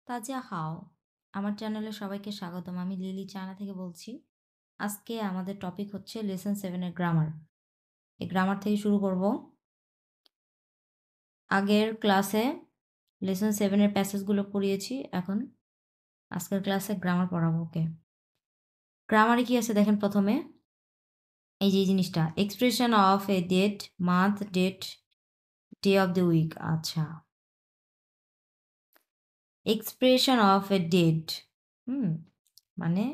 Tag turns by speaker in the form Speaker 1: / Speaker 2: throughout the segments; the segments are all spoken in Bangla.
Speaker 1: তাজিয়া হাও আমার চ্যানেলে সবাইকে স্বাগতম। আমি লিলি চায়না থেকে বলছি। আজকে আমাদের টপিক হচ্ছে লেসন 7 এর গ্রামার। এই গ্রামার থেকে শুরু করব। আগের ক্লাসে লেসন 7 এর প্যাসেজগুলো পড়িয়েছি। এখন আজকের ক্লাসে গ্রামার পড়াবো। ওকে, গ্রামারে কি আছে দেখেন। প্রথমে এই যে জিনিসটা, expression of a date, month, date, day of the week. আচ্ছা, এক্সপ্রেশন অফ এ ডেট মানে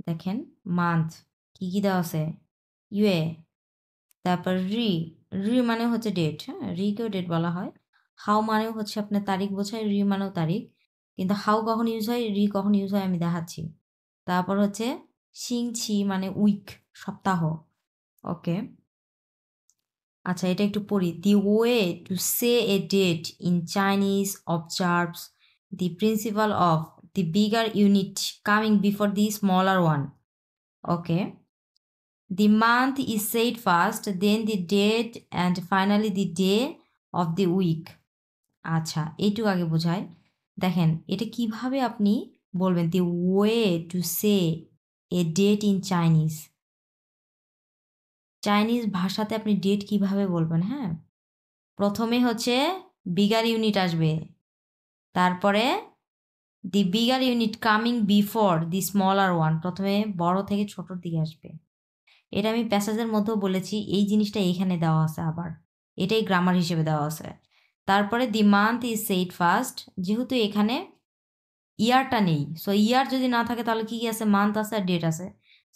Speaker 1: দেখেন মান্থ কি কি দেওয়া আছে, ইউএ, তারপর রি মানে হচ্ছে ডেট। হ্যাঁ, রিকেও ডেট বলা হয়। হাউ মানেও হচ্ছে আপনার তারিখ বোঝায়, রি মানেও তারিখ। কিন্তু হাউ কখন ইউজ হয়, রি কখন ইউজ হয় আমি দেখাচ্ছি। তারপর হচ্ছে ছি মানে উইক, সপ্তাহ। ওকে, আচ্ছা এটা একটু পড়ি। The way to say a date in Chinese observes the principle of the bigger unit coming before the smaller one. Okay, the month is said first, then the date, and finally the day of the week. আচ্ছা, এইটুকু আগে বোঝায়। দেখেন এটা কিভাবে আপনি বলবেন, the way to say a date in Chinese. Chinese ভাষাতে আপনি ডেট কিভাবে বলবেন। হ্যাঁ, প্রথমে হচ্ছে বিগার ইউনিট আসবে, তারপরে the bigger unit coming before the smaller one, প্রথমে বড় থেকে ছোটোর দিকে আসবে। এটা আমি প্যাসেজের মধ্যেও বলেছি, এই জিনিসটা এখানে দেওয়া আছে আবার, এটাই গ্রামার হিসেবে দেওয়া আছে। তারপরে দি মান্থ ইজ সেইড ফার্স্ট, যেহেতু এখানে ইয়ারটা নেই, সো ইয়ার যদি না থাকে তাহলে কী কী আছে, মান্থ আছে আর ডেট আছে।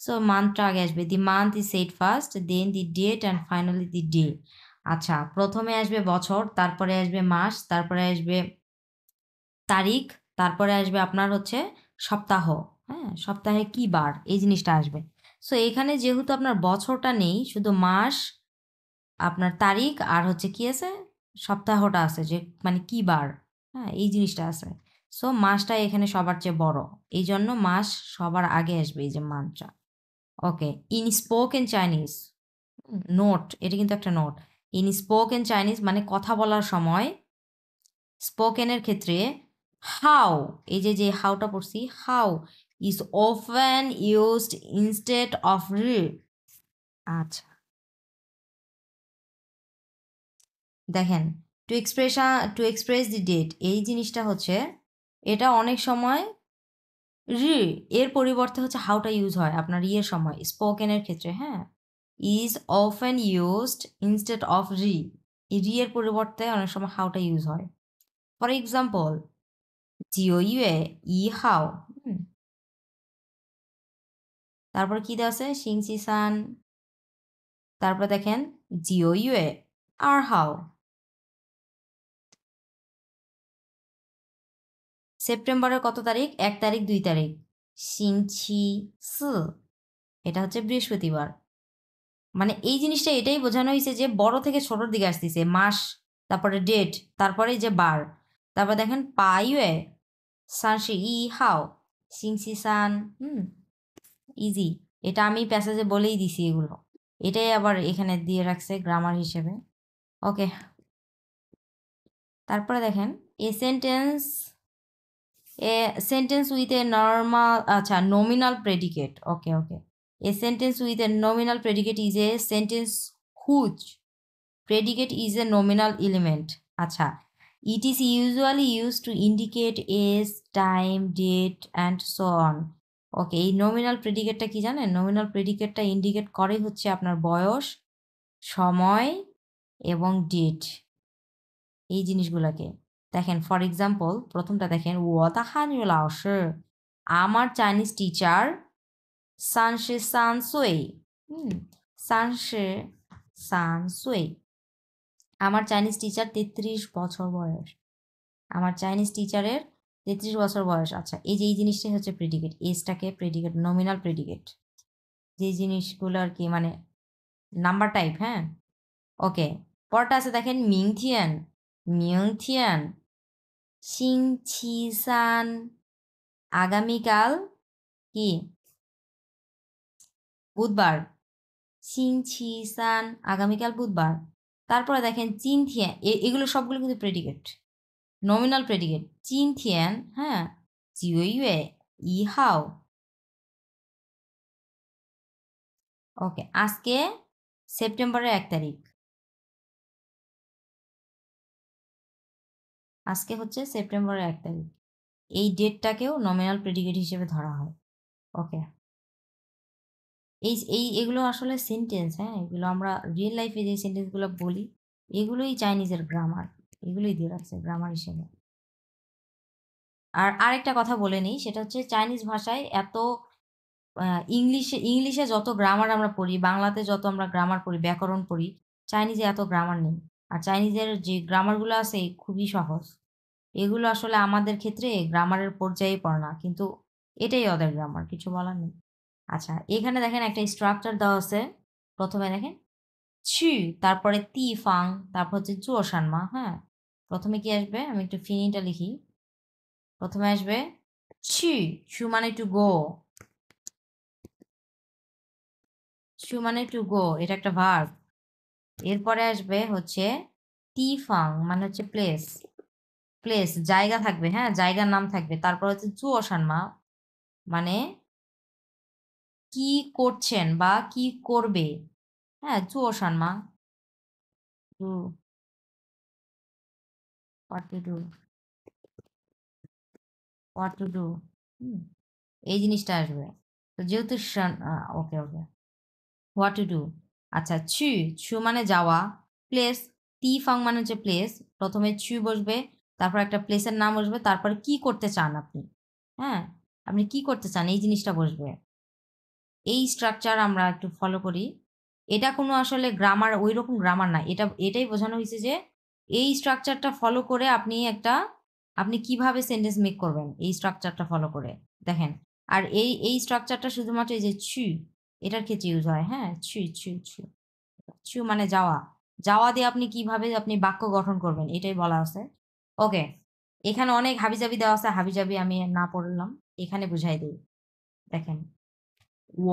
Speaker 1: সো মান্থটা আগে আসবে, the month is said first, then the date and finally the day. আচ্ছা, প্রথমে আসবে বছর, তারপরে আসবে মাস, তারপরে আসবে তারিখ, তারপরে আসবে আপনার হচ্ছে সপ্তাহ। হ্যাঁ, সপ্তাহে কি বার, এই জিনিসটা আসবে। সো এখানে যেহেতু আপনার বছরটা নেই, শুধু মাস, আপনার তারিখ আর হচ্ছে কি আছে, সপ্তাহটা আছে, যে মানে কি বার। হ্যাঁ, এই জিনিসটা আছে। সো মাসটা এখানে সবার চেয়ে বড়, এই জন্য মাস সবার আগে আসবে, এই যে মান্থটা। ওকে, ইন স্পোকেন চাইনিজ, নোট, এটা কিন্তু একটা নোট। ইন স্পোকেন চাইনিজ মানে কথা বলার সময়, স্পোকেনের ক্ষেত্রে হাউ, এই যে হাউটা পড়ছি, how is often used instead of রি। আচ্ছা, দেখেন টু এক্সপ্রেস দি ডেট, এই জিনিসটা হচ্ছে, এটা অনেক সময় রি এর পরিবর্তে হচ্ছে হাউটা ইউজ হয় আপনার ইয়ের সময়, স্পোকেনের ক্ষেত্রে। হ্যাঁ, is often used instead of রি, রি এর পরিবর্তে অনেক সময় হাউটা ইউজ হয়। ফর এক্সাম্পল, জিও ইউএ ই হাও, তারপর কি দেওয়া আছে, শিংসি সান, তারপর দেখেন জিও ইউএ আর হাও। সেপ্টেম্বরের কত তারিখ, 1 তারিখ, 2 তারিখ, শিংছি সি, এটা হচ্ছে বৃহস্পতিবার। মানে এই জিনিসটা এটাই বোঝানো হয়েছে যে বড় থেকে ছোটোর দিকে আসতেছে, মাস, তারপরে ডেট, তারপরে যে বার। তারপর দেখেন পাইয়ে সানশি ই হাও সিংসি সান, ইজি। এটা আমি প্যাসেজে বলেই দিছি এগুলো, এটাই আবার এখানে দিয়ে রাখছে গ্রামার হিসেবে। ওকে, তারপরে দেখেন a sentence with a normal, আচ্ছা nominal predicate. Okay okay, a sentence with a nominal predicate is a sentence whose predicate is a nominal element. আচ্ছা, it is usually used to indicate age, time, date and so on. ওকে, এই নমিনাল প্রেডিকেটটা কি জানেন, নমিনাল প্রেডিকেটটা ইন্ডিকেট করে হচ্ছে আপনার বয়স, সময় এবং ডেট, এই জিনিসগুলোকে। দেখেন ফর এক্সাম্পল, প্রথমটা দেখেন, আমার চাইনিজ টিচার সানশে সানসুই, সানশে সানসুই, আমার চাইনিজ টিচার 33 বছর বয়স, আমার চাইনিজ টিচারের 33 বছর বয়স। আচ্ছা, এই যে এই জিনিসটাই হচ্ছে প্রেডিকেট, এজটাকে প্রেডিকেট, নমিনাল প্রেডিকেট, যে জিনিসগুলো আর কি মানে নাম্বার টাইপ। হ্যাঁ, ওকে, পরটা আছে দেখেন মিংথিয়ান, মিংথিয়ান সিংছিসান, আগামীকাল কি, বুধবার, সিংছিসান আগামীকাল বুধবার। তারপরে দেখেন চিনথিয়া, এগুলো সবগুলো কিন্তু প্রেডিকেট। nominal predicate 今天 হ্যাঁ 9月1号 ওকে আজকে সেপ্টেম্বরের 1 তারিখ আজকে হচ্ছে সেপ্টেম্বরের 1 তারিখ এই ডেটটাকেও নমিনাল প্রেডিকেট হিসেবে ধরা হয় ওকে এগুলো আসলে সেন্টেন্স হ্যাঁ এগুলো আমরা রিয়েল লাইফে যে সেন্টেন্সগুলো বলি এগুলোই চাইনিজের গ্রামার এগুলোই দিয়ে রাখছে গ্রামার হিসেবে আর আরেকটা কথা বলে নিই সেটা হচ্ছে চাইনিজ ভাষায় এত ইংলিশে যত গ্রামার আমরা পড়ি বাংলাতে যত আমরা গ্রামার পড়ি ব্যাকরণ পড়ি চাইনিজে এত গ্রামার নেই আর চাইনিজের যে গ্রামারগুলো আছে খুবই সহজ এগুলো আসলে আমাদের ক্ষেত্রে গ্রামারের পর্যায়ে পড়ে না কিন্তু এটাই ওদের গ্রামার কিছু বলার নেই আচ্ছা এখানে দেখেন একটা স্ট্রাকচার দেওয়া আছে প্রথমে দেখেন ছি তারপরে তি ফাং তারপর হচ্ছে জুও সানমা হ্যাঁ প্রথমে কি আসবে আমি একটু ফিনিটা লিখি প্রথমে আসবে ছি ছু মানে টু গো ছু মানে টু গো এটা একটা ভার্ব এরপরে আসবে হচ্ছে তি ফাং মানে হচ্ছে প্লেস প্লেস জায়গা থাকবে হ্যাঁ জায়গার নাম থাকবে তারপর হচ্ছে জুও সানমা মানে কি করছেন বা কি করবে হ্যাঁ জুও সানমা do what to do what to do এই জিনিসটা আসবে তো যেহেতু okay okay what to do আচ্ছা ছু ছু মানে যাওয়া প্লেস তি ফাং মানে হচ্ছে প্লেস প্রথমে ছু বসবে তারপর একটা প্লেসের নাম বসবে তারপরে কি করতে চান আপনি হ্যাঁ আপনি কি করতে চান এই জিনিসটা বসবে এই স্ট্রাকচার আমরা একটু ফলো করি এটা কোনো আসলে গ্রামার ওই রকম গ্রামার না এটাই বোঝানো হয়েছে যে এই স্ট্রাকচারটা ফলো করে আপনি কিভাবে সেন্টেন্স মেক করবেন এই স্ট্রাকচারটা ফলো করে দেখেন আর এই স্ট্রাকচারটা শুধুমাত্র এই যে ছু এটার ক্ষেত্রে ইউজ হয় হ্যাঁ ছু ছু ছু ছু মানে যাওয়া যাওয়া দিয়ে আপনি কিভাবে আপনি বাক্য গঠন করবেন এটাই বলা আছে ওকে এখানে অনেক হাবিজাবি দেওয়া আছে হাবিজাবি আমি না পড়লাম এখানে বুঝাই দিই দেখেন ও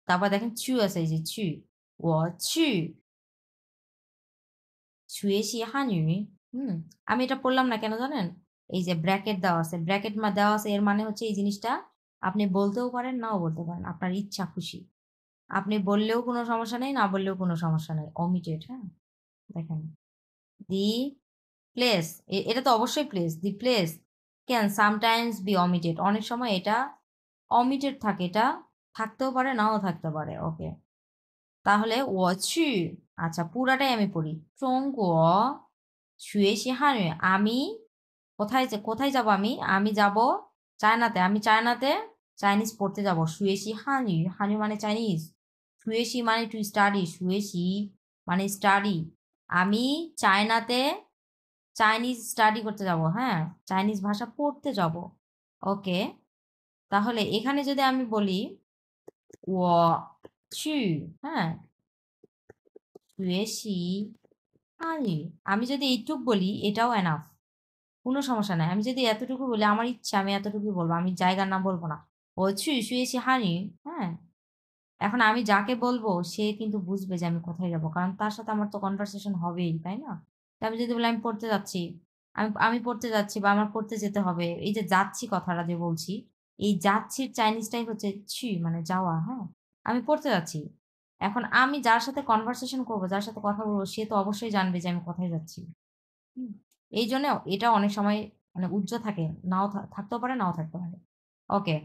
Speaker 1: তারপর দেখেন ছু আছে এই যে ছু ও ছু ছুয়েছি হানু আমি এটা পড়লাম না কেন জানেন এই যে ব্র্যাকেট দেওয়া আছে ব্র্যাকেট দেওয়া আছে এর মানে হচ্ছে এই জিনিসটা আপনি বলতেও পারেন নাও বলতে পারেন আপনার ইচ্ছা খুশি আপনি বললেও কোনো সমস্যা নেই না বললেও কোনো সমস্যা নেই অমিটেড হ্যাঁ দেখেন দি প্লেস এটা তো অবশ্যই place the place can sometimes be omitted অনেক সময় এটা অমিটেড থাকে এটা থাকতেও পারে নাও থাকতে পারে ওকে তাহলে 我去 আচ্ছা পুরাটাই আমি পড়ি 中国学习汉语 আমি কোথায় যাব আমি যাব চায়নাতে চাইনিজ পড়তে যাব 学习汉语 হানু মানে চাইনিজ 学习মানে টু স্টাডি 学习 মানে স্টাডি আমি চায়নাতে চাইনিজ স্টাডি করতে যাব হ্যাঁ চাইনিজ ভাষা পড়তে যাব ওকে তাহলে এখানে যদি আমি বলি 我去হ্যাঁ 学习 হানি আমি যদি এইটুক বলি এটাও এনাফ কোনো সমস্যা নাই আমি যদি এতটুকু বলি আমার ইচ্ছা আমি এতটুকু বলবো আমি জায়গার নাম বলবো না ও শুয়েছি হানি হ্যাঁ এখন আমি যাকে বলবো সে কিন্তু বুঝবে যে আমি কোথায় যাব কারণ তার সাথে আমার তো কনভারসেশন হবেই তাই না তা আমি যদি বলি আমি পড়তে যাচ্ছি আমি পড়তে যাচ্ছি বা আমার পড়তে যেতে হবে এই যে যাচ্ছি কথাটা যে বলছি এই যাচ্ছির চাইনিজটাই হচ্ছে মানে যাওয়া হ্যাঁ আমি পড়তে যাচ্ছি এখন আমি যার সাথে কনভারসেশন করবো যার সাথে কথা বলবো সে তো অবশ্যই জানবে যে আমি কোথায় যাচ্ছি হুম, এই জন্য এটা অনেক সময় মানে উজ্জ্বল থাকে নাও থাকতেও পারে নাও থাকতে পারে ওকে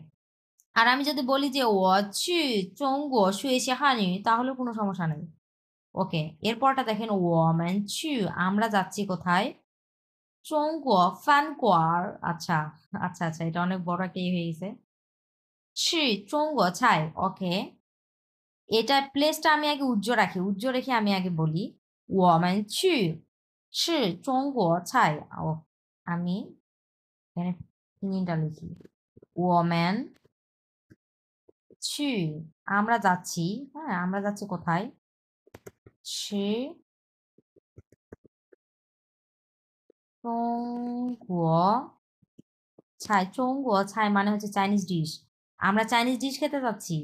Speaker 1: আর আমি যদি বলি যে 我去中国学习汉语 তাহলে কোনো সমস্যা নেই ওকে এরপরটা দেখেন 我们去আমরা যাচ্ছি কোথায় 中国饭馆 আচ্ছা আচ্ছা আচ্ছা এটা অনেক বড় একটা হয়ে গেছে 去中国菜 ওকে এটা প্লেসটা আমি আগে উজ্জ্বল রেখে আমি আগে বলি 我们去吃中国菜 ও আমি এখানে পিনিনটা লিখি 我们去আমরা যাচ্ছি হ্যাঁ আমরা যাচ্ছি কোথায় 吃中国中国菜মানে হচ্ছে চাইনিজ ডিশ আমরা চাইনিজ ডিশ খেতে যাচ্ছি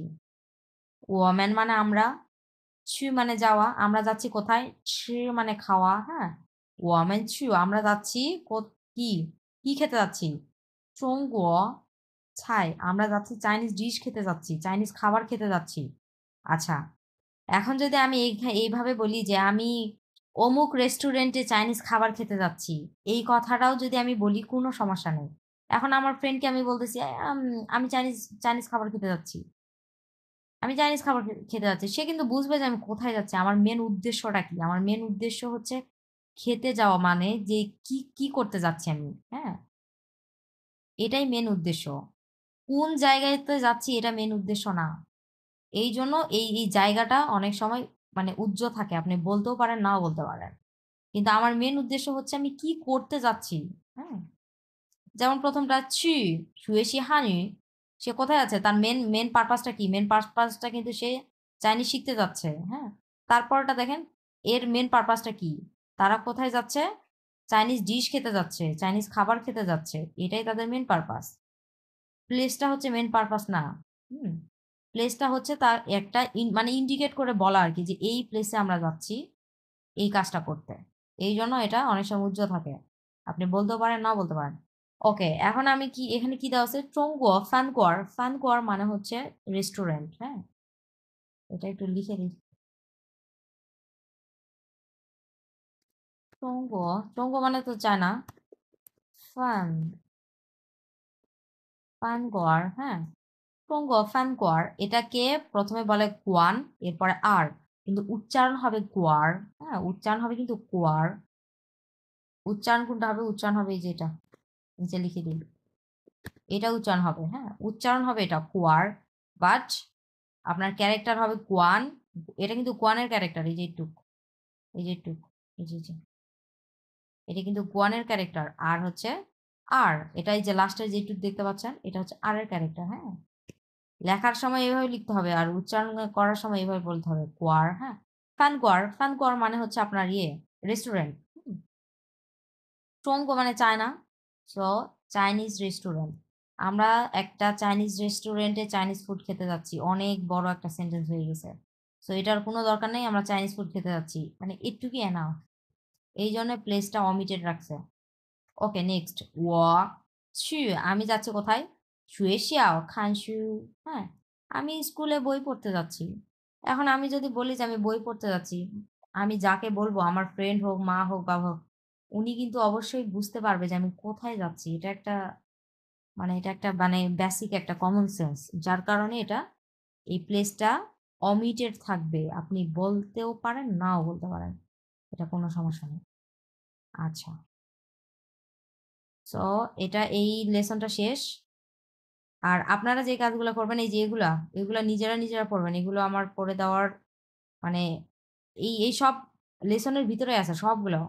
Speaker 1: 我们মানে আমরা 去মানে যাওয়া আমরা যাচ্ছি কোথায় 吃মানে খাওয়া হ্যাঁ 我们去আমরা যাচ্ছি কি কি খেতে যাচ্ছি? চঙ্গুয় ছাই, আমরা যাচ্ছি চাইনিজ ডিশ খেতে যাচ্ছি, চাইনিজ খাবার খেতে যাচ্ছি। আচ্ছা, এখন যদি আমি এইভাবে বলি যে আমি অমুক রেস্টুরেন্টে চাইনিজ খাবার খেতে যাচ্ছি, এই কথাটাও যদি আমি বলি কোনো সমস্যা নেই। এখন আমার ফ্রেন্ডকে আমি বলতেছি আমি চাইনিজ চাইনিজ খাবার খেতে যাচ্ছি, আমি চাইনিজ খাবার খেতে যাচ্ছি, সে কিন্তু বুঝবে যে আমি কোথায় যাচ্ছি, আমার মেন উদ্দেশ্যটা কি। আমার মেন উদ্দেশ্য হচ্ছে খেতে যাওয়া, মানে যে কি কি করতে যাচ্ছি আমি, হ্যাঁ, এটাই মেন উদ্দেশ্য। কোন জায়গাতে যাচ্ছি এটা মেন উদ্দেশ্য না। এই জন্য এই জায়গাটা অনেক সময় মানে উজ্জ্বল থাকে, আপনি বলতেও পারেন নাও বলতে পারেন, কিন্তু আমার মেন উদ্দেশ্য হচ্ছে আমি কি করতে যাচ্ছি। হ্যাঁ, যেমন প্রথমটা শুয়েছি হানি, সে কোথায় আছে, তার মেন মেন পারপাসটা কি, মেন পারপাসটা কিন্তু সে চাইনিজ শিখতে যাচ্ছে। হ্যাঁ, তারপরটা দেখেন এর মেন পারপাসটা কি, তারা কোথায় যাচ্ছে, চাইনিজ ডিশ খেতে যাচ্ছে, চাইনিজ খাবার খেতে যাচ্ছে, এটাই তাদের মেন পারপাস। প্লেসটা হচ্ছে মেন পারপাস না। হুম, প্লেসটা হচ্ছে তার একটা মানে ইন্ডিকেট করে বলা আর কি, যে এই প্লেসে আমরা যাচ্ছি এই কাজটা করতে। এই জন্য এটা অনেক সময় উজ্জ্বল থাকে, আপনি বলতেও পারেন নাও বলতে পারেন। ওকে, এখন আমি কি এখানে কি দেওয়া আছে, চঙ্গুয়া ফানকোয়ার, ফানকোয়ার মানে হচ্ছে রেস্টুরেন্ট। হ্যাঁ, এটা একটু লিখে দিই। চঙ্গুয়া, চঙ্গুয়া মানে তো চায় না, ফান, ফানকোয়ার। হ্যাঁ, চঙ্গুয়া ফানকোয়ার, এটাকে প্রথমে বলে কোয়ান, এরপরে আর, কিন্তু উচ্চারণ হবে কোয়ার। হ্যাঁ, উচ্চারণ হবে কিন্তু কোয়ার। উচ্চারণ কোনটা হবে, উচ্চারণ হবে এই যে এটা, নিচে লিখে দিই, এটা উচ্চারণ হবে। হ্যাঁ, উচ্চারণ হবে এটা কোয়ার, বাট আপনার ক্যারেক্টার হবে কোয়ান। এটা কিন্তু কোয়ানের ক্যারেক্টার, এই যে একটু, এই যে একটু, এই যে এটা কিন্তু কোয়ানের ক্যারেক্টার, আর হচ্ছে আর, এটা এই যে লাস্টের যে একটু দেখতে পাচ্ছেন, এটা হচ্ছে আর এর ক্যারেক্টার। হ্যাঁ, লেখার সময় এইভাবে লিখতে হবে, আর উচ্চারণ করার সময় এইভাবে বলতে হবে কোয়ার। হ্যাঁ, ফান কোয়ার, ফান কোয়ার মানে হচ্ছে আপনার রেস্টুরেন্ট। চঙ্গো মানে চায়না, সো চাইনিজ রেস্টুরেন্ট। আমরা একটা চাইনিজ রেস্টুরেন্টে চাইনিজ ফুড খেতে যাচ্ছি, অনেক বড় একটা সেন্টেন্স হয়ে গেছে। সো এটার কোনো দরকার নেই, আমরা চাইনিজ ফুড খেতে যাচ্ছি মানে একটুকি এনা, এই জন্য প্লেসটা অমিটেড রাখছে। ওকে, নেক্সট ওয়া ছু, আমি যাচ্ছি কোথায়, শুয়ে শিয়াও খানসু। হ্যাঁ, আমি স্কুলে বই পড়তে যাচ্ছি। এখন আমি যদি বলি যে আমি বই পড়তে যাচ্ছি, আমি যাকে বলবো, আমার ফ্রেন্ড হোক, মা হোক, বাবা হোক, উনি কিন্তু অবশ্যই বুঝতে পারবে যে আমি কোথায় যাচ্ছি। এটা একটা মানে এটা একটা মানে বেসিক একটা কমন সেন্স, যার কারণে এটা এই প্লেসটা অমিটেড থাকবে, আপনি বলতেও পারেন নাও বলতে পারেন, এটা কোনো সমস্যা নেই। আচ্ছা, সো এটা এই লেসনটা শেষ। আর আপনারা যে কাজগুলো করবেন, এই যে এগুলা এগুলা নিজেরা নিজেরা পড়বেন, এগুলো আমার পড়ে দেওয়ার মানে এই সব লেসনের ভিতরে আছে সবগুলো,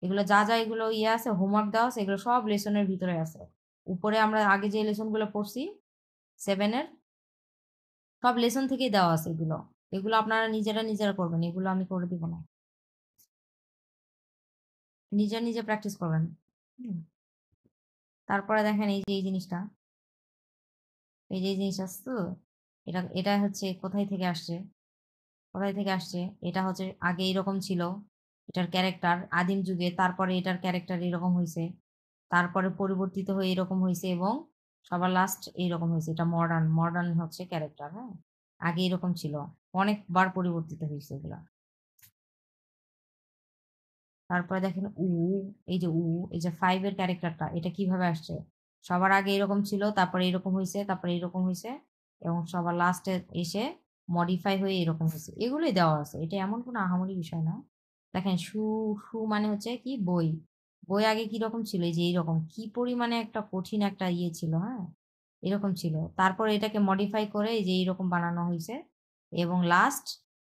Speaker 1: এগুলো যা যা এগুলো আছে হোমওয়ার্ক দেওয়া আছে, এগুলো সব লেসনের ভিতরে আছে। উপরে আমরা আগে যে লেসনগুলো পড়ছি 7-এর, সব লেসন থেকেই দেওয়া আছে এগুলো। এগুলো আপনারা নিজেরা নিজেরা করবেন, এগুলো আমি করে দিব না, নিজে নিজে প্র্যাকটিস করবেন। হুম, তারপরে দেখেন এই যে এই জিনিসটা, এই যে এই জিনিসটা আছে তো, এটা এটা হচ্ছে কোথায় থেকে আসছে, কোথায় থেকে আসছে, এটা হচ্ছে আগে এরকম ছিল, এটার ক্যারেক্টার আদিম যুগে, তারপরে এটার ক্যারেক্টার এরকম হয়েছে, তারপরে পরিবর্তিত হয়ে এরকম হয়েছে, এবং সবার লাস্ট এইরকম হয়েছে, এটা মডার্ন, মডার্ন হচ্ছে ক্যারেক্টার। হ্যাঁ, আগে এরকম ছিল, অনেকবার পরিবর্তিত হয়েছে এগুলা। তারপরে দেখেন এই যে এই যে 5 এর ক্যারেক্টারটা, এটা কিভাবে আসছে, সবার আগে এরকম ছিল, তারপরে এরকম হয়েছে, তারপরে এরকম হয়েছে, এবং সবার লাস্টে এসে মডিফাই হয়ে এরকম হয়েছে, এগুলোই দেওয়া আছে, এটা এমন কোনো আহামরি বিষয় না। দেখেন সু, সু মানে হচ্ছে কি বই, বই আগে কিরকম ছিল, এই যে এইরকম কি পরিমাণে একটা কঠিন একটা ছিল। হ্যাঁ, এরকম ছিল, তারপর এটাকে মডিফাই করে এই যে এইরকম বানানো হয়েছে, এবং লাস্ট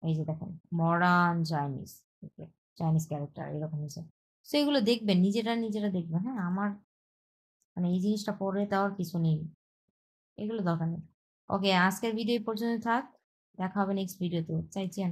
Speaker 1: এই যে দেখেন মডার্ন চাইনিজ, চাইনিজ ক্যারেক্টার এরকম হয়েছে। তো এগুলো দেখবেন, নিজেরা নিজেরা দেখবেন। হ্যাঁ, আমার মানে এই জিনিসটা পড়ে দেওয়ার কিছু নেই, এগুলো দরকার নেই। ওকে, আজকের ভিডিও এই পর্যন্ত থাক, দেখা হবে নেক্সট ভিডিওতে, চাইছেন।